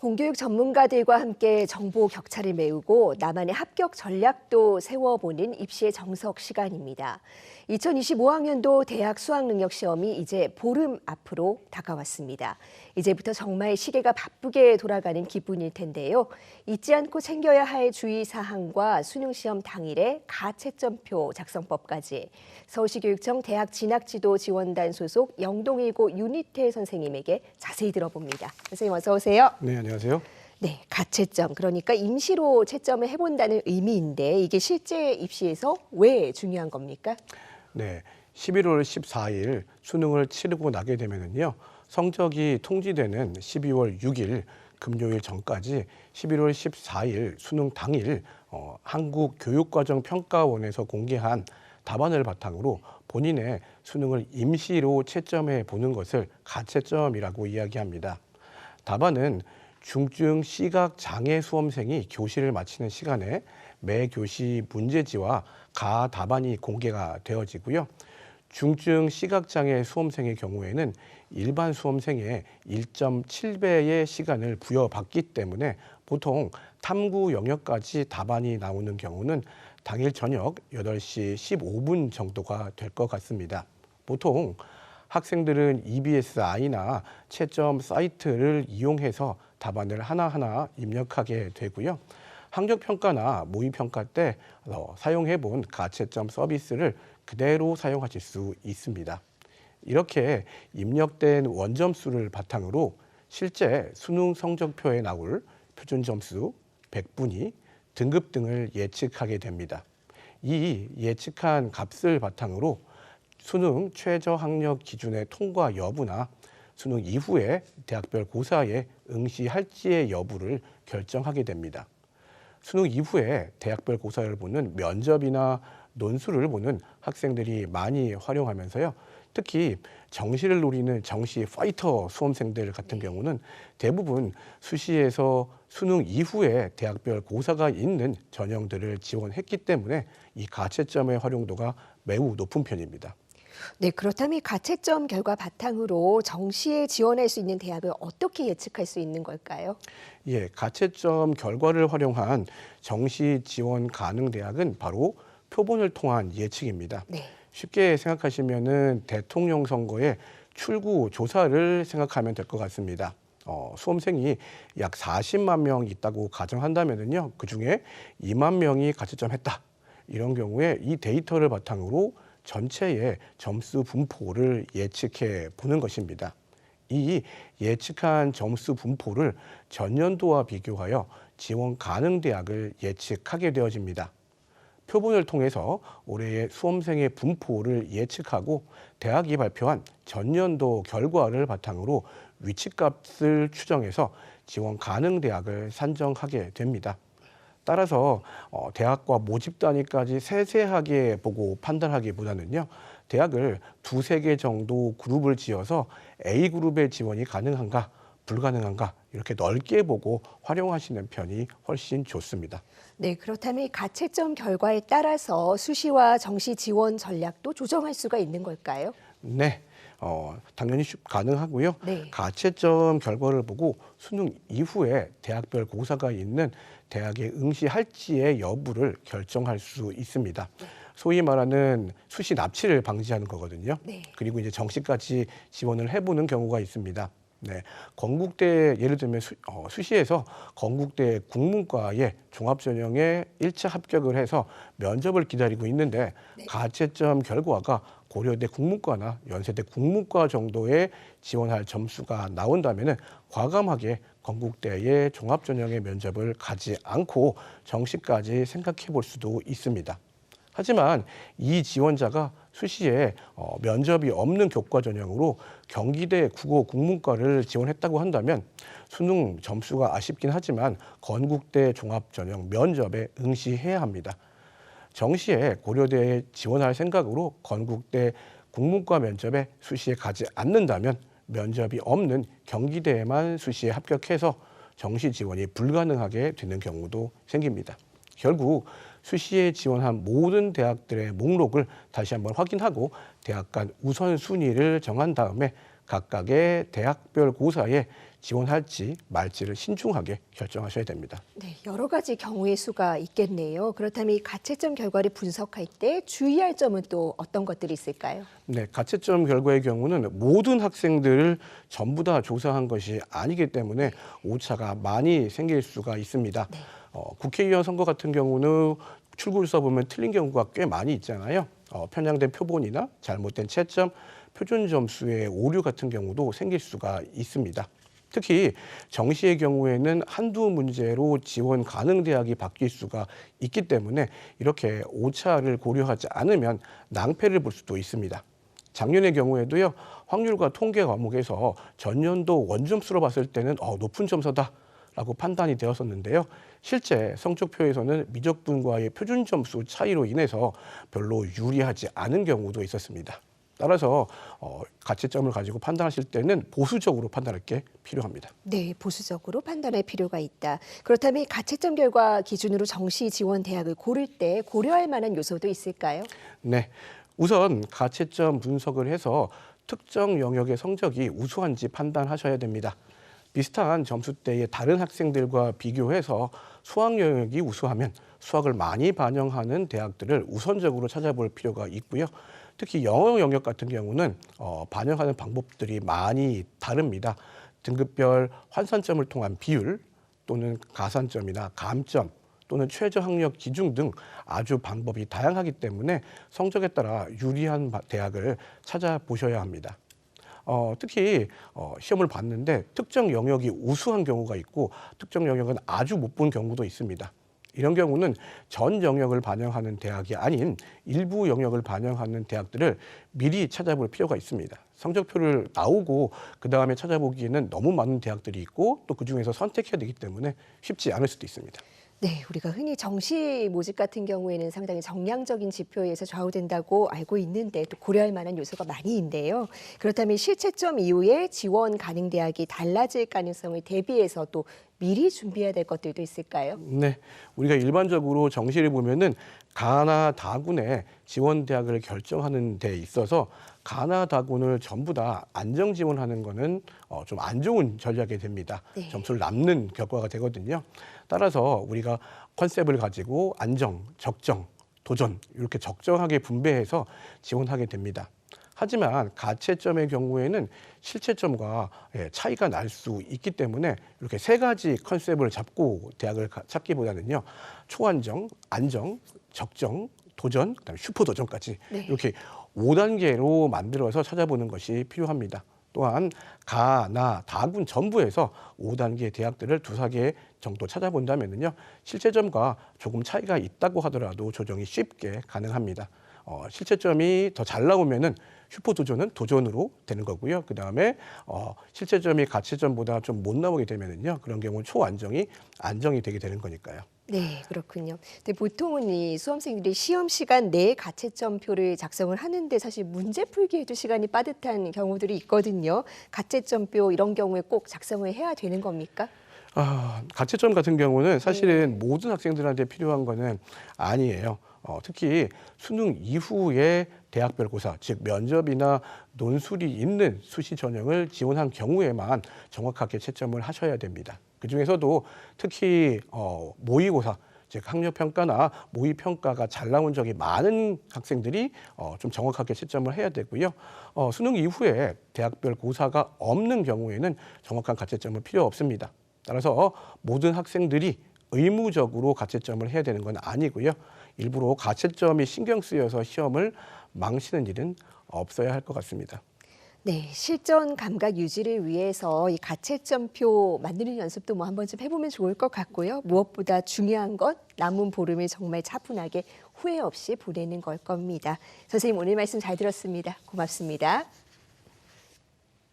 공교육 전문가들과 함께 정보 격차를 메우고 나만의 합격 전략도 세워보는 입시의 정석 시간입니다. 2025학년도 대학 수학능력시험이 이제 보름 앞으로 다가왔습니다. 이제부터 정말 시계가 바쁘게 돌아가는 기분일 텐데요. 잊지 않고 챙겨야 할 주의사항과 수능시험 당일의 가채점표 작성법까지 서울시교육청 대학진학지도 지원단 소속 영동일고 윤희태 선생님에게 자세히 들어봅니다. 선생님 어서 오세요. 네, 안녕하세요. 네, 가채점, 그러니까 임시로 채점을 해본다는 의미인데 이게 실제 입시에서 왜 중요한 겁니까? 네, 11월 14일 수능을 치르고 나게 되면은요, 성적이 통지되는 12월 6일 금요일 전까지 11월 14일 수능 당일 한국교육과정평가원에서 공개한 답안을 바탕으로 본인의 수능을 임시로 채점해 보는 것을 가채점이라고 이야기합니다. 답안은 중증 시각장애 수험생이 교시를 마치는 시간에 매 교시 문제지와 가 답안이 공개가 되어지고요. 중증 시각장애 수험생의 경우에는 일반 수험생의 1.7배의 시간을 부여받기 때문에 보통 탐구 영역까지 답안이 나오는 경우는 당일 저녁 8시 15분 정도가 될 것 같습니다. 보통 학생들은 EBSI나 채점 사이트를 이용해서 답안을 하나하나 입력하게 되고요. 학력평가나 모의평가 때 사용해본 가채점 서비스를 그대로 사용하실 수 있습니다. 이렇게 입력된 원점수를 바탕으로 실제 수능 성적표에 나올 표준점수, 백분위, 등급 등을 예측하게 됩니다. 이 예측한 값을 바탕으로 수능 최저학력 기준의 통과 여부나 수능 이후에 대학별 고사에 응시할지의 여부를 결정하게 됩니다. 수능 이후에 대학별 고사를 보는 면접이나 논술을 보는 학생들이 많이 활용하면서요. 특히 정시를 노리는 정시 파이터 수험생들 같은 경우는 대부분 수시에서 수능 이후에 대학별 고사가 있는 전형들을 지원했기 때문에 이 가채점의 활용도가 매우 높은 편입니다. 네, 그렇다면 이 가채점 결과 바탕으로 정시에 지원할 수 있는 대학을 어떻게 예측할 수 있는 걸까요? 예, 가채점 결과를 활용한 정시 지원 가능 대학은 바로 표본을 통한 예측입니다. 네. 쉽게 생각하시면은 대통령 선거의 출구 조사를 생각하면 될 것 같습니다. 수험생이 약 40만 명 있다고 가정한다면은요, 그 중에 2만 명이 가채점 했다. 이런 경우에 이 데이터를 바탕으로 전체의 점수 분포를 예측해 보는 것입니다. 이 예측한 점수 분포를 전년도와 비교하여 지원 가능 대학을 예측하게 되어집니다. 표본을 통해서 올해의 수험생의 분포를 예측하고 대학이 발표한 전년도 결과를 바탕으로 위치값을 추정해서 지원 가능 대학을 산정하게 됩니다. 따라서 대학과 모집 단위까지 세세하게 보고 판단하기보다는요. 대학을 두세 개 정도 그룹을 지어서 A그룹의 지원이 가능한가 불가능한가 이렇게 넓게 보고 활용하시는 편이 훨씬 좋습니다. 네, 그렇다면 이 가채점 결과에 따라서 수시와 정시 지원 전략도 조정할 수가 있는 걸까요? 네, 당연히 가능하고요. 네. 가채점 결과를 보고 수능 이후에 대학별 고사가 있는 대학에 응시할지의 여부를 결정할 수 있습니다. 소위 말하는 수시 납치를 방지하는 거거든요. 네. 그리고 이제 정시까지 지원을 해보는 경우가 있습니다. 네, 건국대 예를 들면 수시에서 건국대 국문과의 종합전형에 1차 합격을 해서 면접을 기다리고 있는데 네. 가채점 결과가 고려대 국문과나 연세대 국문과 정도에 지원할 점수가 나온다면은 과감하게 건국대의 종합전형의 면접을 가지 않고 정시까지 생각해 볼 수도 있습니다. 하지만 이 지원자가 수시에 면접이 없는 교과 전형으로 경기대 국어 국문과를 지원했다고 한다면 수능 점수가 아쉽긴 하지만 건국대 종합전형 면접에 응시해야 합니다. 정시에 고려대에 지원할 생각으로 건국대 국문과 면접에 수시에 가지 않는다면 면접이 없는 경기대에만 수시에 합격해서 정시 지원이 불가능하게 되는 경우도 생깁니다. 결국 수시에 지원한 모든 대학들의 목록을 다시 한번 확인하고 대학 간 우선순위를 정한 다음에 각각의 대학별 고사에 지원할지 말지를 신중하게 결정하셔야 됩니다. 네, 여러 가지 경우의 수가 있겠네요. 그렇다면 이 가채점 결과를 분석할 때 주의할 점은 또 어떤 것들이 있을까요? 네, 가채점 결과의 경우는 모든 학생들을 전부 다 조사한 것이 아니기 때문에 오차가 많이 생길 수가 있습니다. 네. 국회의원 선거 같은 경우는 출구를 써보면 틀린 경우가 꽤 많이 있잖아요. 편향된 표본이나 잘못된 채점, 표준 점수의 오류 같은 경우도 생길 수가 있습니다. 특히 정시의 경우에는 한두 문제로 지원 가능 대학이 바뀔 수가 있기 때문에 이렇게 오차를 고려하지 않으면 낭패를 볼 수도 있습니다. 작년의 경우에도요, 확률과 통계 과목에서 전년도 원점수로 봤을 때는 높은 점수다라고 판단이 되었었는데요. 실제 성적표에서는 미적분과의 표준 점수 차이로 인해서 별로 유리하지 않은 경우도 있었습니다. 따라서 가채점을 가지고 판단하실 때는 보수적으로 판단할 게 필요합니다. 네, 보수적으로 판단할 필요가 있다. 그렇다면 이 가채점 결과 기준으로 정시 지원 대학을 고를 때 고려할 만한 요소도 있을까요? 네, 우선 가채점 분석을 해서 특정 영역의 성적이 우수한지 판단하셔야 됩니다. 비슷한 점수대의 다른 학생들과 비교해서 수학 영역이 우수하면 수학을 많이 반영하는 대학들을 우선적으로 찾아볼 필요가 있고요. 특히 영어 영역 같은 경우는 반영하는 방법들이 많이 다릅니다. 등급별 환산점을 통한 비율 또는 가산점이나 감점 또는 최저학력 기준 등 아주 방법이 다양하기 때문에 성적에 따라 유리한 대학을 찾아보셔야 합니다. 특히 시험을 봤는데 특정 영역이 우수한 경우가 있고 특정 영역은 아주 못 본 경우도 있습니다. 이런 경우는 전 영역을 반영하는 대학이 아닌 일부 영역을 반영하는 대학들을 미리 찾아볼 필요가 있습니다. 성적표를 나오고 그다음에 찾아보기에는 너무 많은 대학들이 있고 또 그중에서 선택해야 되기 때문에 쉽지 않을 수도 있습니다. 네, 우리가 흔히 정시 모집 같은 경우에는 상당히 정량적인 지표에 의해서 좌우된다고 알고 있는데 또 고려할 만한 요소가 많이 있는데요. 그렇다면 실채점 이후에 지원 가능 대학이 달라질 가능성을 대비해서 또 미리 준비해야 될 것들도 있을까요? 네, 우리가 일반적으로 정시를 보면은 가나 다군의 지원 대학을 결정하는 데 있어서 가나 다군을 전부 다 안정 지원하는 거는 좀 안 좋은 전략이 됩니다. 네. 점수를 남는 결과가 되거든요. 따라서 우리가 컨셉을 가지고 안정, 적정, 도전 이렇게 적정하게 분배해서 지원하게 됩니다. 하지만 가채점의 경우에는 실채점과 차이가 날 수 있기 때문에 이렇게 세 가지 컨셉을 잡고 대학을 찾기보다는요. 초안정, 안정, 적정, 도전, 그다음에 슈퍼도전까지 네. 이렇게 5단계로 만들어서 찾아보는 것이 필요합니다. 또한 가, 나, 다군 전부에서 5단계 대학들을 2~4개 정도 찾아본다면요. 실채점과 조금 차이가 있다고 하더라도 조정이 쉽게 가능합니다. 실채점이 더 잘 나오면은 슈퍼도전은 도전으로 되는 거고요. 그다음에 실채점이 가채점보다 좀 못 나오게 되면은요. 그런 경우는 초안정이 안정이 되게 되는 거니까요. 네, 그렇군요. 근데 보통은 이 수험생들이 시험 시간 내에 가채점표를 작성을 하는데 사실 문제 풀기에도 시간이 빠듯한 경우들이 있거든요. 가채점표 이런 경우에 꼭 작성을 해야 되는 겁니까? 가채점 같은 경우는 사실은 모든 학생들한테 필요한 거는 아니에요. 특히 수능 이후에 대학별 고사, 즉 면접이나 논술이 있는 수시 전형을 지원한 경우에만 정확하게 채점을 하셔야 됩니다. 그중에서도 특히 모의고사, 즉 학력평가나 모의평가가 잘 나온 적이 많은 학생들이 좀 정확하게 채점을 해야 되고요. 수능 이후에 대학별 고사가 없는 경우에는 정확한 가채점은 필요 없습니다. 따라서 모든 학생들이 의무적으로 가채점을 해야 되는 건 아니고요. 일부러 가채점이 신경 쓰여서 시험을 망치는 일은 없어야 할 것 같습니다. 네, 실전 감각 유지를 위해서 이 가채점표 만드는 연습도 뭐 한 번쯤 해보면 좋을 것 같고요. 무엇보다 중요한 건 남은 보름을 정말 차분하게 후회 없이 보내는 걸 겁니다. 선생님 오늘 말씀 잘 들었습니다. 고맙습니다.